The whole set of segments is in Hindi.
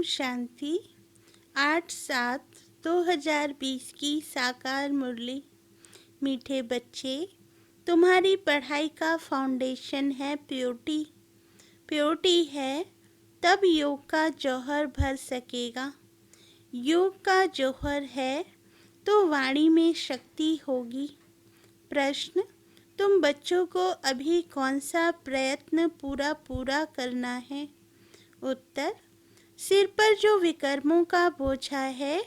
शांति 8/7/2020 की साकार मुरली। मीठे बच्चे, तुम्हारी पढ़ाई का फाउंडेशन है प्योरिटी। प्योरिटी है तब योग का जौहर भर सकेगा। योग का जौहर है तो वाणी में शक्ति होगी। प्रश्न, तुम बच्चों को अभी कौन सा प्रयत्न पूरा करना है? उत्तर, सिर पर जो विकर्मों का बोझा है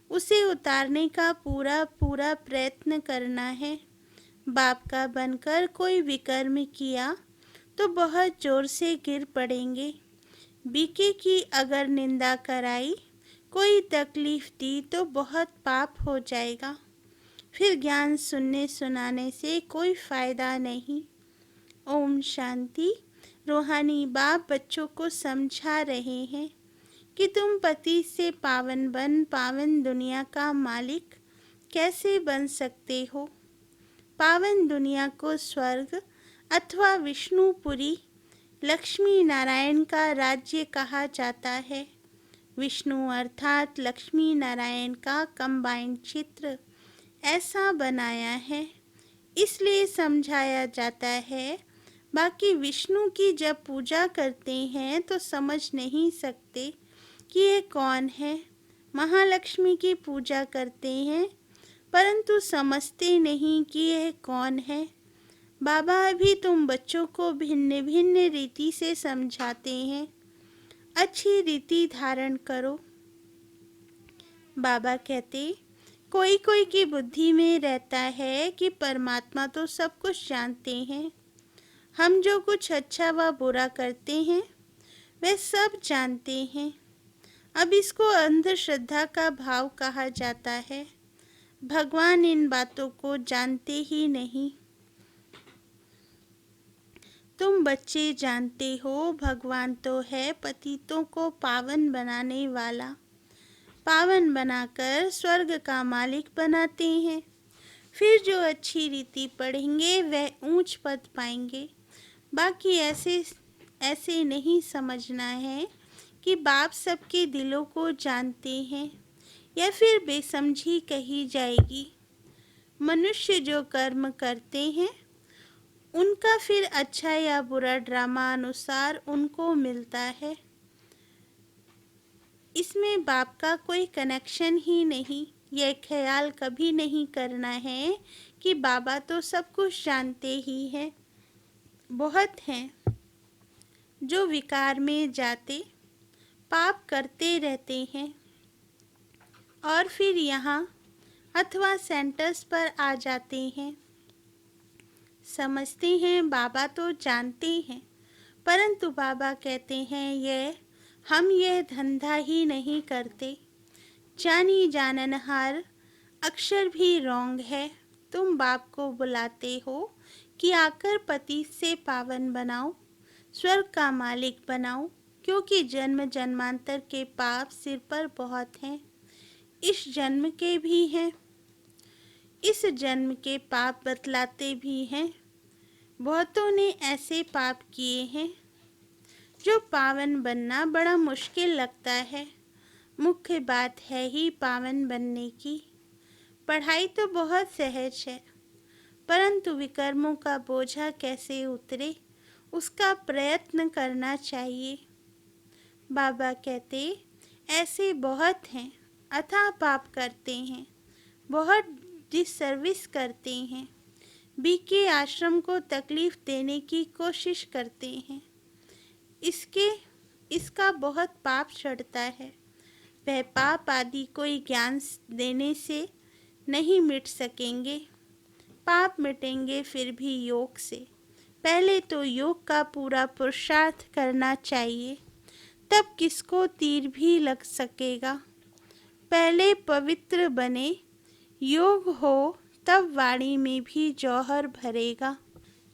उसे उतारने का पूरा प्रयत्न करना है। बाप का बनकर कोई विकर्म किया तो बहुत जोर से गिर पड़ेंगे। बीके की अगर निंदा कराई, कोई तकलीफ दी तो बहुत पाप हो जाएगा। फिर ज्ञान सुनने सुनाने से कोई फायदा नहीं। ओम शांति। रूहानी बाप बच्चों को समझा रहे हैं कि तुम पति से पावन दुनिया का मालिक कैसे बन सकते हो। पावन दुनिया को स्वर्ग अथवा विष्णुपुरी, लक्ष्मी नारायण का राज्य कहा जाता है। विष्णु अर्थात लक्ष्मी नारायण का कंबाइंड चित्र ऐसा बनाया है, इसलिए समझाया जाता है। बाकी विष्णु की जब पूजा करते हैं तो समझ नहीं सकते कि ये कौन है। महालक्ष्मी की पूजा करते हैं परंतु समझते नहीं कि यह कौन है। बाबा अभी तुम बच्चों को भिन्न भिन्न रीति से समझाते हैं। अच्छी रीति धारण करो। बाबा कहते, कोई कोई की बुद्धि में रहता है कि परमात्मा तो सब कुछ जानते हैं। हम जो कुछ अच्छा व बुरा करते हैं वह सब जानते हैं। अब इसको अंधश्रद्धा का भाव कहा जाता है। भगवान इन बातों को जानते ही नहीं। तुम बच्चे जानते हो भगवान तो है पतितों को पावन बनाने वाला। पावन बनाकर स्वर्ग का मालिक बनाते हैं। फिर जो अच्छी रीति पढ़ेंगे वह ऊंच पद पाएंगे। बाकी ऐसे नहीं समझना है कि बाप सबके दिलों को जानते हैं, या फिर बेसमझी कही जाएगी। मनुष्य जो कर्म करते हैं उनका फिर अच्छा या बुरा ड्रामा अनुसार उनको मिलता है। इसमें बाप का कोई कनेक्शन ही नहीं। यह ख्याल कभी नहीं करना है कि बाबा तो सब कुछ जानते ही हैं। बहुत हैं जो विकार में जाते पाप करते रहते हैं और फिर यहाँ अथवा सेंटर्स पर आ जाते हैं। समझते हैं बाबा तो जानते हैं, परंतु बाबा कहते हैं हम यह धंधा ही नहीं करते। जानी जाननहार अक्षर भी रॉन्ग है। तुम बाप को बुलाते हो कि आकर पति से पावन बनाओ, स्वर्ग का मालिक बनाओ, क्योंकि जन्म जन्मांतर के पाप सिर पर बहुत हैं। इस जन्म के भी हैं। इस जन्म के पाप बतलाते भी हैं। बहुतों ने ऐसे पाप किए हैं जो पावन बनना बड़ा मुश्किल लगता है। मुख्य बात है ही पावन बनने की। पढ़ाई तो बहुत सहज है, परंतु विकर्मों का बोझा कैसे उतरे उसका प्रयत्न करना चाहिए। बाबा कहते, ऐसे बहुत हैं अथाह पाप करते हैं, बहुत डिसर्विस करते हैं, बीके आश्रम को तकलीफ देने की कोशिश करते हैं। इसका बहुत पाप चढ़ता है। वह पाप आदि कोई ज्ञान देने से नहीं मिट सकेंगे। पाप मिटेंगे फिर भी योग से। पहले तो योग का पूरा पुरुषार्थ करना चाहिए, तब किसको तीर भी लग सकेगा। पहले पवित्र बने, योग हो तब वाणी में भी जौहर भरेगा।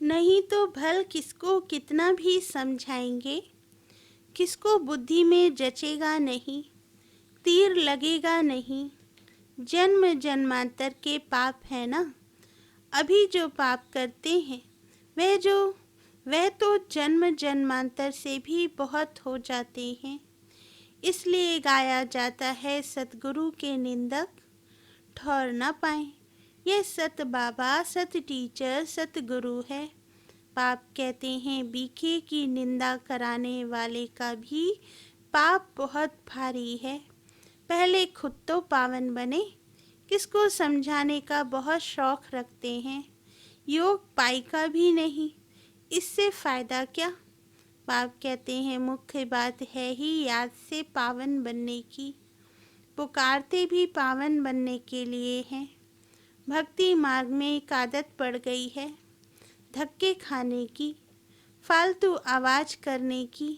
नहीं तो भल किसको कितना भी समझाएंगे, किसको बुद्धि में जचेगा नहीं, तीर लगेगा नहीं। जन्म जन्मांतर के पाप है ना। अभी जो पाप करते हैं वह तो जन्म जन्मांतर से भी बहुत हो जाते हैं। इसलिए गाया जाता है सतगुरु के निंदक ठौर न पाए। ये सत बाबा, सत टीचर, सतगुरु है। पाप कहते हैं बीखे की निंदा कराने वाले का भी पाप बहुत भारी है। पहले खुद तो पावन बने, किसको समझाने का बहुत शौक रखते हैं। योग पाई का भी नहीं, इससे फायदा क्या। पाप कहते हैं मुख्य बात है ही याद से पावन बनने की। पुकारते भी पावन बनने के लिए हैं। भक्ति मार्ग में एक आदत पड़ गई है धक्के खाने की, फालतू आवाज करने की।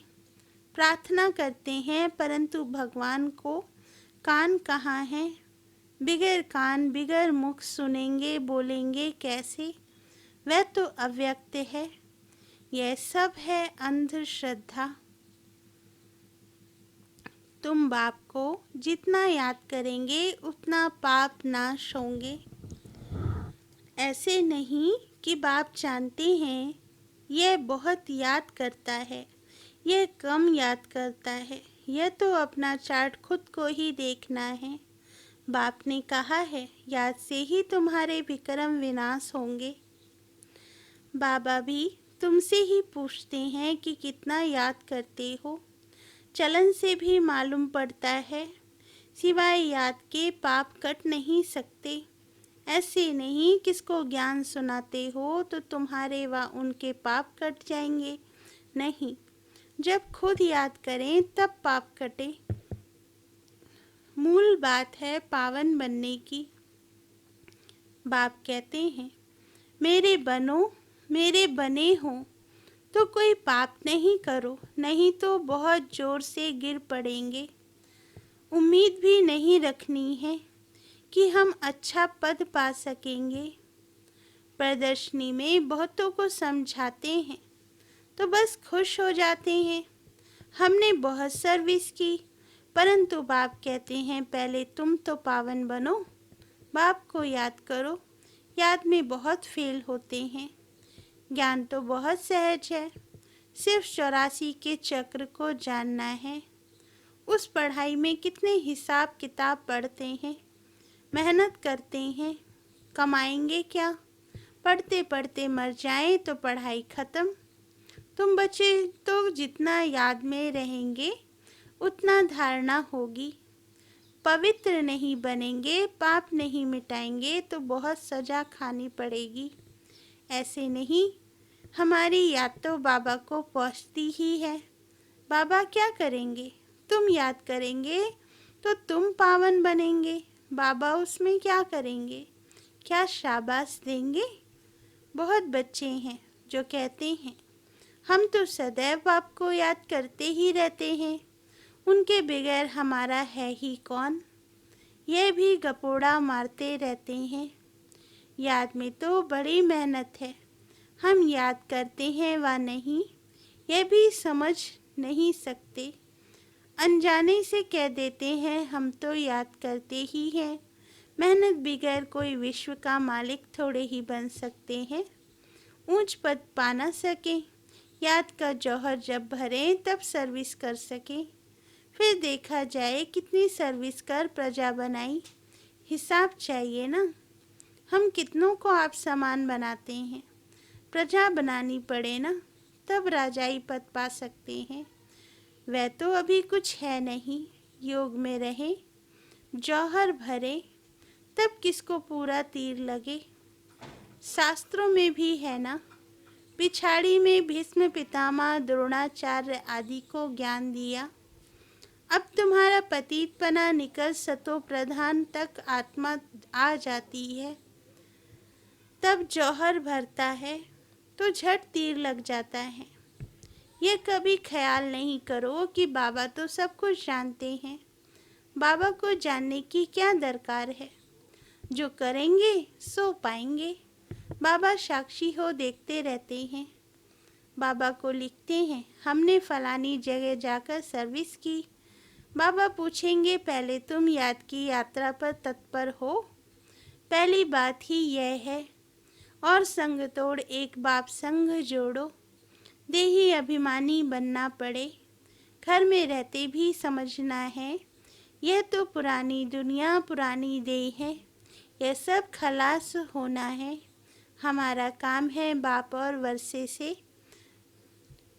प्रार्थना करते हैं परंतु भगवान को कान कहाँ हैं। बिगर कान बिगर मुख सुनेंगे बोलेंगे कैसे। वह तो अव्यक्त है। यह सब है अंधश्रद्धा। तुम बाप को जितना याद करेंगे उतना पाप नाश होंगे। ऐसे नहीं कि बाप जानते हैं यह बहुत याद करता है, यह कम याद करता है। यह तो अपना चार्ट खुद को ही देखना है। बाप ने कहा है याद से ही तुम्हारे विक्रम विनाश होंगे। बाबा भी तुमसे ही पूछते हैं कि कितना याद करते हो। चलन से भी मालूम पड़ता है, सिवाय याद के पाप कट नहीं सकते। ऐसे नहीं किसको ज्ञान सुनाते हो तो तुम्हारे व उनके पाप कट जाएंगे। नहीं, जब खुद याद करें तब पाप कटे। मूल बात है पावन बनने की। बाप कहते हैं मेरे बनो, मेरे बने हो तो कोई पाप नहीं करो, नहीं तो बहुत जोर से गिर पड़ेंगे। उम्मीद भी नहीं रखनी है कि हम अच्छा पद पा सकेंगे। प्रदर्शनी में बहुतों को समझाते हैं तो बस खुश हो जाते हैं हमने बहुत सर्विस की, परंतु बाप कहते हैं पहले तुम तो पावन बनो। बाप को याद करो। याद में बहुत फेल होते हैं। ज्ञान तो बहुत सहज है, सिर्फ 84 के चक्र को जानना है। उस पढ़ाई में कितने हिसाब किताब पढ़ते हैं, मेहनत करते हैं, कमाएंगे क्या। पढ़ते पढ़ते मर जाएं तो पढ़ाई खत्म। तुम बच्चे तो जितना याद में रहेंगे उतना धारणा होगी। पवित्र नहीं बनेंगे, पाप नहीं मिटाएंगे तो बहुत सजा खानी पड़ेगी। ऐसे नहीं, हमारी याद तो बाबा को पहुंचती ही है। बाबा क्या करेंगे, तुम याद करेंगे तो तुम पावन बनेंगे। बाबा उसमें क्या करेंगे, क्या शाबाश देंगे। बहुत बच्चे हैं जो कहते हैं हम तो सदैव बाप को याद करते ही रहते हैं, उनके बगैर हमारा है ही कौन। यह भी गपोड़ा मारते रहते हैं। याद में तो बड़ी मेहनत है, हम याद करते हैं व नहीं यह भी समझ नहीं सकते। अनजाने से कह देते हैं हम तो याद करते ही हैं। मेहनत बगैर कोई विश्व का मालिक थोड़े ही बन सकते हैं। ऊंच पद पा ना सके, याद का जौहर जब भरें तब सर्विस कर सके। फिर देखा जाए कितनी सर्विस कर प्रजा बनाई। हिसाब चाहिए ना। हम कितनों को आप समान बनाते हैं। प्रजा बनानी पड़े ना, तब राजाई पद पा सकते हैं। वह तो अभी कुछ है नहीं। योग में रहे, जौहर भरे, तब किसको पूरा तीर लगे। शास्त्रों में भी है ना, पिछाड़ी में भीष्म पितामह द्रोणाचार्य आदि को ज्ञान दिया। अब तुम्हारा पतितपना निकल सतो प्रधान तक आत्मा आ जाती है, तब जौहर भरता है तो झट तीर लग जाता है। ये कभी ख्याल नहीं करो कि बाबा तो सब कुछ जानते हैं। बाबा को जानने की क्या दरकार है, जो करेंगे सो पाएंगे। बाबा साक्षी हो देखते रहते हैं। बाबा को लिखते हैं हमने फलानी जगह जाकर सर्विस की। बाबा पूछेंगे पहले तुम याद की यात्रा पर तत्पर हो। पहली बात ही यह है, और संग तोड़ एक बाप संग जोड़ो। देही अभिमानी बनना पड़े, घर में रहते भी समझना है, यह तो पुरानी दुनिया पुरानी देह है, यह सब खलास होना है। हमारा काम है बाप और वर्षे से।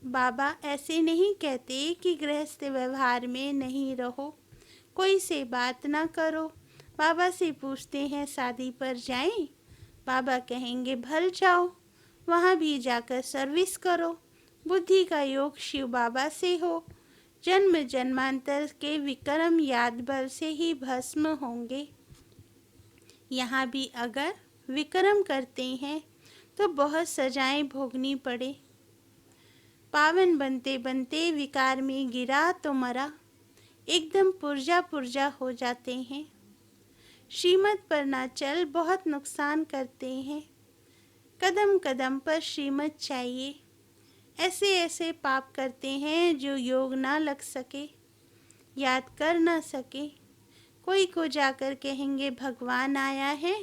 बाबा ऐसे नहीं कहते कि गृहस्थ व्यवहार में नहीं रहो, कोई से बात ना करो। बाबा से पूछते हैं शादी पर जाएं? बाबा कहेंगे भल जाओ, वहाँ भी जाकर सर्विस करो। बुद्धि का योग शिव बाबा से हो। जन्म जन्मांतर के विक्रम याद बल से ही भस्म होंगे। यहाँ भी अगर विक्रम करते हैं तो बहुत सजाएं भोगनी पड़े। पावन बनते बनते विकार में गिरा तो मरा, एकदम पुर्जा पुर्जा हो जाते हैं। श्रीमत पर ना चल बहुत नुकसान करते हैं। कदम कदम पर श्रीमत चाहिए। ऐसे ऐसे पाप करते हैं जो योग ना लग सके, याद कर ना सके। कोई को जाकर कहेंगे भगवान आया है,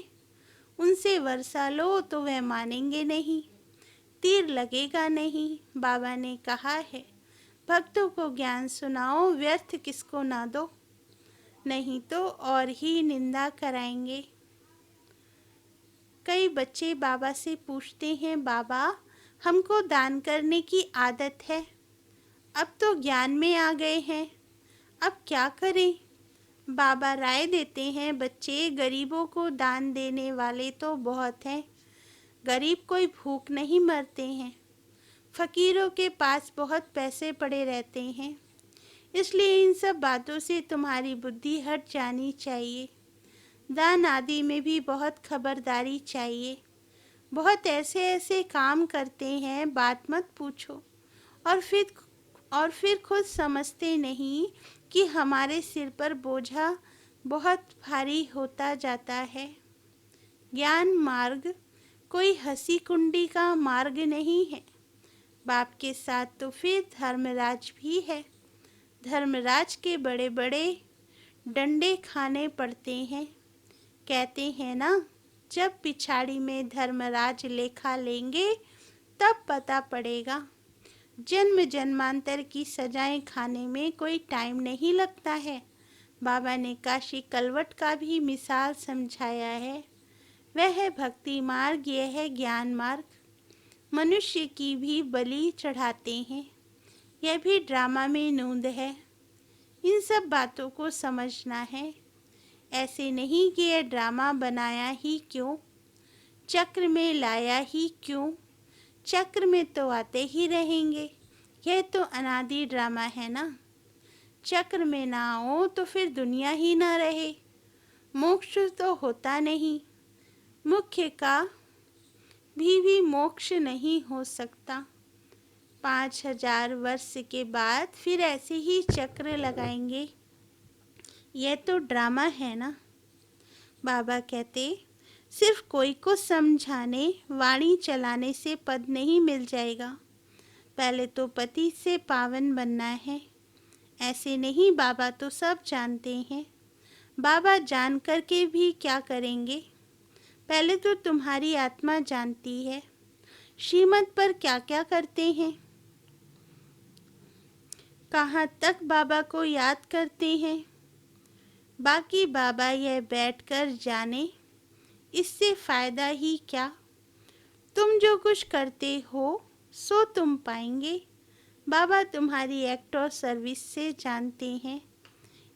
उनसे वर्षा लो तो वह मानेंगे नहीं, तीर लगेगा नहीं। बाबा ने कहा है भक्तों को ज्ञान सुनाओ, व्यर्थ किसको ना दो, नहीं तो और ही निंदा कराएंगे। कई बच्चे बाबा से पूछते हैं बाबा हमको दान करने की आदत है, अब तो ज्ञान में आ गए हैं, अब क्या करें? बाबा राय देते हैं बच्चे गरीबों को दान देने वाले तो बहुत हैं, गरीब कोई भूख नहीं मरते हैं। फकीरों के पास बहुत पैसे पड़े रहते हैं, इसलिए इन सब बातों से तुम्हारी बुद्धि हट जानी चाहिए। दान आदि में भी बहुत खबरदारी चाहिए। बहुत ऐसे ऐसे काम करते हैं बात मत पूछो, और फिर खुद समझते नहीं कि हमारे सिर पर बोझा बहुत भारी होता जाता है। ज्ञान मार्ग कोई हंसी कुंडी का मार्ग नहीं है। बाप के साथ तो फिर धर्मराज भी है। धर्मराज के बड़े बड़े डंडे खाने पड़ते हैं। कहते हैं ना, जब पिछाड़ी में धर्मराज लेखा लेंगे तब पता पड़ेगा। जन्म जन्मांतर की सजाएं खाने में कोई टाइम नहीं लगता है। बाबा ने काशी कलवट का भी मिसाल समझाया है। वह है भक्ति मार्ग, यह है ज्ञान मार्ग। मनुष्य की भी बलि चढ़ाते हैं, यह भी ड्रामा में नूंद है। इन सब बातों को समझना है। ऐसे नहीं कि यह ड्रामा बनाया ही क्यों, चक्र में लाया ही क्यों, चक्र में तो आते ही रहेंगे, यह तो अनादि ड्रामा है ना। चक्र में ना आओ तो फिर दुनिया ही ना रहे, मोक्ष तो होता नहीं। मुख्य का भी मोक्ष नहीं हो सकता। 5000 वर्ष के बाद फिर ऐसे ही चक्र लगाएंगे, यह तो ड्रामा है ना। बाबा कहते सिर्फ कोई को समझाने वाणी चलाने से पद नहीं मिल जाएगा, पहले तो पति से पावन बनना है। ऐसे नहीं, बाबा तो सब जानते हैं। बाबा जान कर के भी क्या करेंगे? पहले तो तुम्हारी आत्मा जानती है श्रीमत पर क्या क्या करते हैं, कहाँ तक बाबा को याद करते हैं। बाकी बाबा यह बैठकर जाने, इससे फ़ायदा ही क्या। तुम जो कुछ करते हो सो तुम पाएंगे। बाबा तुम्हारी एक्ट और सर्विस से जानते हैं।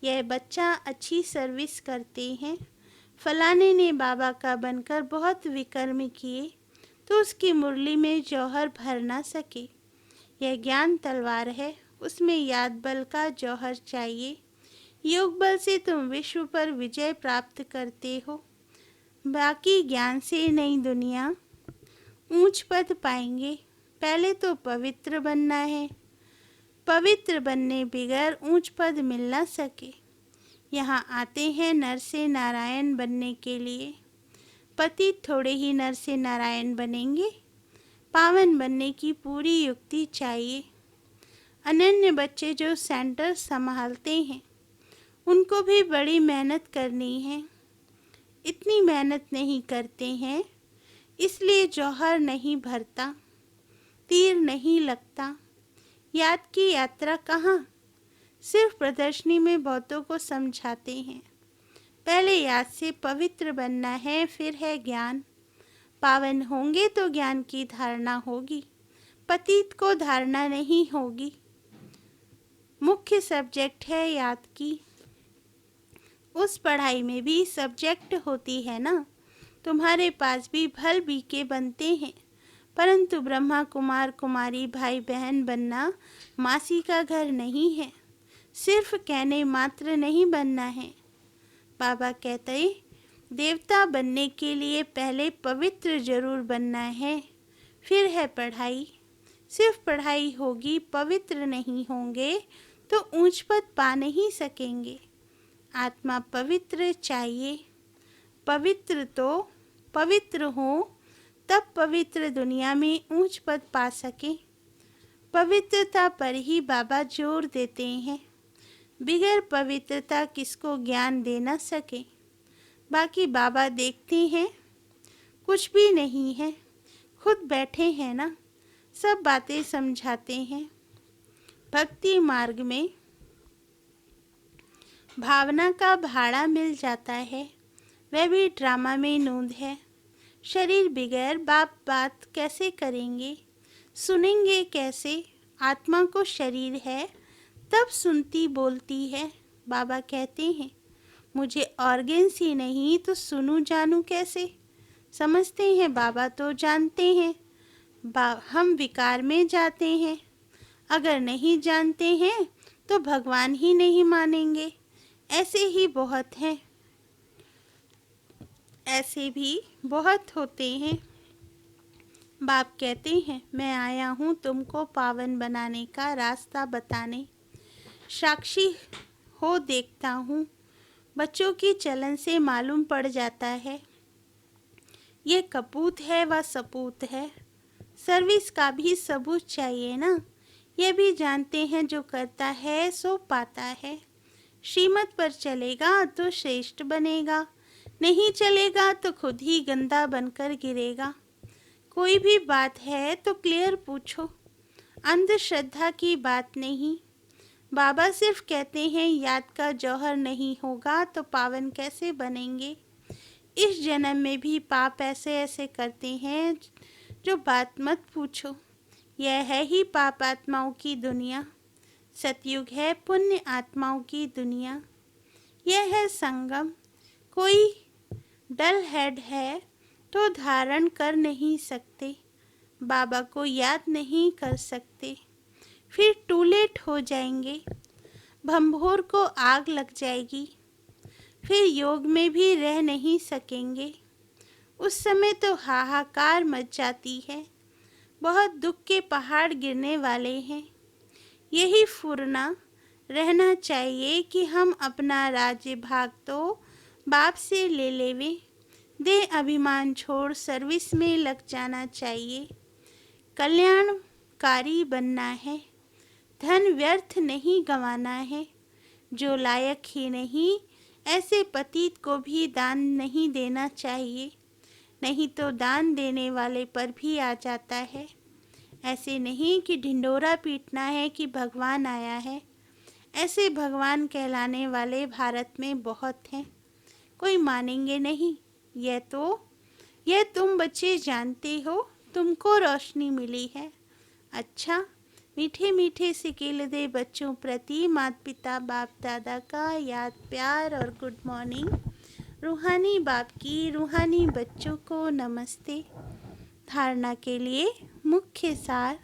यह बच्चा अच्छी सर्विस करते हैं। फलाने ने बाबा का बनकर बहुत विकर्म किए तो उसकी मुरली में जौहर भर ना सके। यह ज्ञान तलवार है, उसमें याद बल का जौहर चाहिए। योग बल से तुम विश्व पर विजय प्राप्त करते हो, बाकी ज्ञान से नई दुनिया ऊंच पद पाएंगे। पहले तो पवित्र बनना है, पवित्र बनने बगैर ऊंच पद मिल ना सके। यहाँ आते हैं नर से नारायण बनने के लिए, पति थोड़े ही नर से नारायण बनेंगे। पावन बनने की पूरी युक्ति चाहिए। अनन्य बच्चे जो सेंटर संभालते हैं उनको भी बड़ी मेहनत करनी है। इतनी मेहनत नहीं करते हैं, इसलिए जौहर नहीं भरता, तीर नहीं लगता। याद की यात्रा कहाँ, सिर्फ प्रदर्शनी में बहुतों को समझाते हैं। पहले याद से पवित्र बनना है, फिर है ज्ञान। पावन होंगे तो ज्ञान की धारणा होगी, पतित को धारणा नहीं होगी। मुख्य सब्जेक्ट है याद की। उस पढ़ाई में भी सब्जेक्ट होती है ना। तुम्हारे पास भी भल बीके बनते हैं, परंतु ब्रह्मा कुमार कुमारी भाई बहन बनना मासी का घर नहीं है। सिर्फ कहने मात्र नहीं बनना है। बाबा कहते देवता बनने के लिए पहले पवित्र जरूर बनना है, फिर है पढ़ाई। सिर्फ पढ़ाई होगी, पवित्र नहीं होंगे तो ऊंच पद पा नहीं सकेंगे। आत्मा पवित्र चाहिए। पवित्र हो तब पवित्र दुनिया में ऊंच पद पा सके। पवित्रता पर ही बाबा जोर देते हैं। बिगैर पवित्रता किसको ज्ञान दे न सके। बाकी बाबा देखते हैं, कुछ भी नहीं है, खुद बैठे हैं ना, सब बातें समझाते हैं। भक्ति मार्ग में भावना का भाड़ा मिल जाता है, वह भी ड्रामा में नूंद है। शरीर बिगैर बाप बात कैसे करेंगे, सुनेंगे कैसे। आत्मा को शरीर है तब सुनती बोलती है। बाबा कहते हैं मुझे ऑर्गन्स ही नहीं तो सुनूं जानूं कैसे। समझते हैं बाबा तो जानते हैं, हम विकार में जाते हैं। अगर नहीं जानते हैं तो भगवान ही नहीं मानेंगे। ऐसे ही बहुत हैं, ऐसे भी बहुत होते हैं। बाप कहते हैं मैं आया हूँ तुमको पावन बनाने का रास्ता बताने। साक्षी हो देखता हूँ, बच्चों की चलन से मालूम पड़ जाता है ये कपूत है व सपूत है। सर्विस का भी सबूत चाहिए ना। ये भी जानते हैं जो करता है सो पाता है। श्रीमत पर चलेगा तो श्रेष्ठ बनेगा, नहीं चलेगा तो खुद ही गंदा बनकर गिरेगा। कोई भी बात है तो क्लियर पूछो, अंधश्रद्धा की बात नहीं। बाबा सिर्फ कहते हैं याद का जौहर नहीं होगा तो पावन कैसे बनेंगे। इस जन्म में भी पाप ऐसे ऐसे करते हैं जो बात मत पूछो। यह है ही पाप आत्माओं की दुनिया। सतयुग है पुण्य आत्माओं की दुनिया। यह है संगम। कोई डल हेड है तो धारण कर नहीं सकते, बाबा को याद नहीं कर सकते, फिर टू लेट हो जाएंगे। भंभोर को आग लग जाएगी, फिर योग में भी रह नहीं सकेंगे। उस समय तो हाहाकार मच जाती है, बहुत दुख के पहाड़ गिरने वाले हैं। यही फुरना रहना चाहिए कि हम अपना राज्य भाग तो बाप से ले लेवे। दे अभिमान छोड़ सर्विस में लग जाना चाहिए। कल्याणकारी बनना है, धन व्यर्थ नहीं गंवाना है। जो लायक ही नहीं ऐसे पतित को भी दान नहीं देना चाहिए, नहीं तो दान देने वाले पर भी आ जाता है। ऐसे नहीं कि ढिंडोरा पीटना है कि भगवान आया है। ऐसे भगवान कहलाने वाले भारत में बहुत हैं, कोई मानेंगे नहीं। यह तुम बच्चे जानते हो, तुमको रोशनी मिली है। अच्छा, मीठे मीठे सिकेल दे बच्चों प्रति माता पिता बाप दादा का याद प्यार और गुड मॉर्निंग। रूहानी बाप की रूहानी बच्चों को नमस्ते। धारणा के लिए मुख्य सार।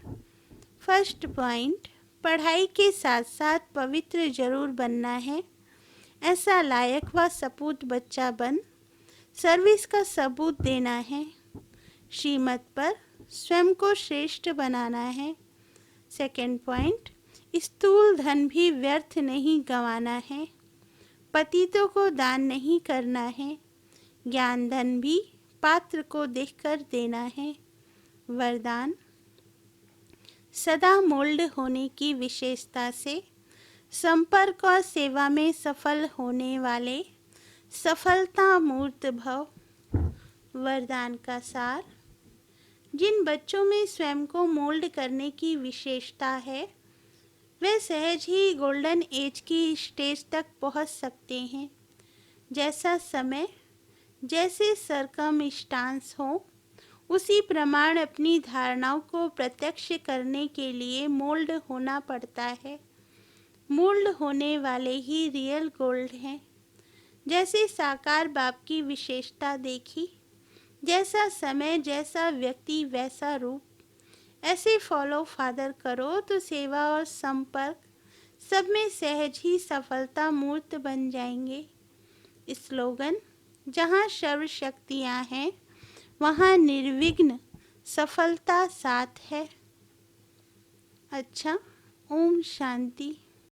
फर्स्ट पॉइंट, पढ़ाई के साथ साथ पवित्र जरूर बनना है। ऐसा लायक व सपूत बच्चा बन सर्विस का सबूत देना है। श्रीमत पर स्वयं को श्रेष्ठ बनाना है। सेकंड पॉइंट, स्थूल धन भी व्यर्थ नहीं गंवाना है। पतितों को दान नहीं करना है। ज्ञान धन भी पात्र को देखकर देना है। वरदान, सदा मोल्ड होने की विशेषता से संपर्क और सेवा में सफल होने वाले सफलता मूर्त भव। वरदान का सार, जिन बच्चों में स्वयं को मोल्ड करने की विशेषता है वे सहज ही गोल्डन एज की स्टेज तक पहुंच सकते हैं। जैसा समय, जैसे सरकमस्टांस हो, उसी प्रमाण अपनी धारणाओं को प्रत्यक्ष करने के लिए मोल्ड होना पड़ता है। मोल्ड होने वाले ही रियल गोल्ड हैं। जैसे साकार बाप की विशेषता देखी, जैसा समय, जैसा व्यक्ति, वैसा रूप। ऐसे फॉलो फादर करो तो सेवा और संपर्क सब में सहज ही सफलता मूर्त बन जाएंगे। स्लोगन: जहाँ सर्वशक्तियाँ हैं वहाँ निर्विघ्न सफलता साथ है। अच्छा, ओम शांति।